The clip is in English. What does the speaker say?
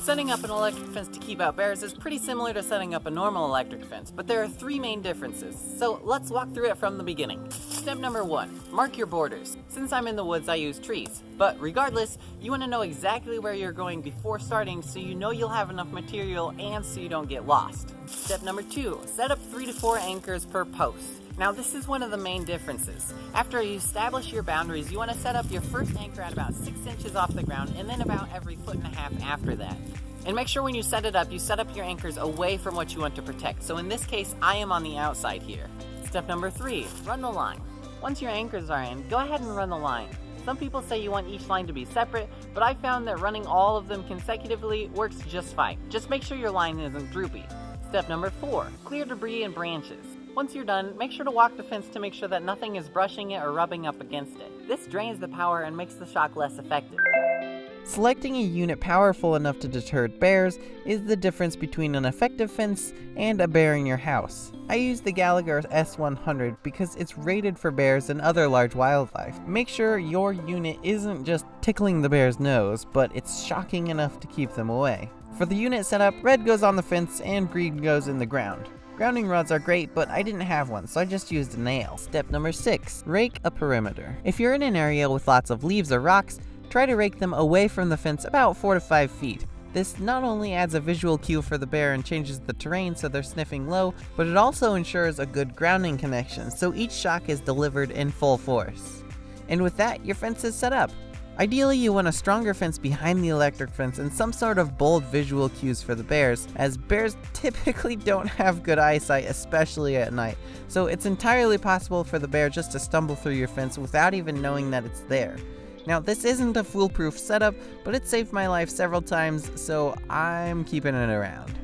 Setting up an electric fence to keep out bears is pretty similar to setting up a normal electric fence, but there are 3 main differences, so let's walk through it from the beginning. Step number 1, mark your borders. Since I'm in the woods, I use trees, but regardless, you want to know exactly where you're going before starting so you know you'll have enough material and so you don't get lost. Step number 2, set up 3 to 4 anchors per post. Now this is one of the main differences. After you establish your boundaries, you want to set up your first anchor at about 6 inches off the ground and then about every 1.5 feet after that. And make sure when you set up your anchors away from what you want to protect. So in this case, I am on the outside here. Step number 3, run the line. Once your anchors are in, go ahead and run the line. Some people say you want each line to be separate, but I found that running all of them consecutively works just fine. Just make sure your line isn't droopy. Step number 4, clear debris and branches. Once you're done, make sure to walk the fence to make sure that nothing is brushing it or rubbing up against it. This drains the power and makes the shock less effective. Selecting a unit powerful enough to deter bears is the difference between an effective fence and a bear in your house. I use the Gallagher S100 because it's rated for bears and other large wildlife. Make sure your unit isn't just tickling the bear's nose, but it's shocking enough to keep them away. For the unit setup, red goes on the fence and green goes in the ground. Grounding rods are great, but I didn't have one, so I just used a nail. Step number 6, rake a perimeter. If you're in an area with lots of leaves or rocks, try to rake them away from the fence about 4 to 5 feet. This not only adds a visual cue for the bear and changes the terrain so they're sniffing low, but it also ensures a good grounding connection so each shock is delivered in full force. And with that, your fence is set up. Ideally, you want a stronger fence behind the electric fence and some sort of bold visual cues for the bears, as bears typically don't have good eyesight, especially at night. So it's entirely possible for the bear just to stumble through your fence without even knowing that it's there. Now, this isn't a foolproof setup, but it saved my life several times, so I'm keeping it around.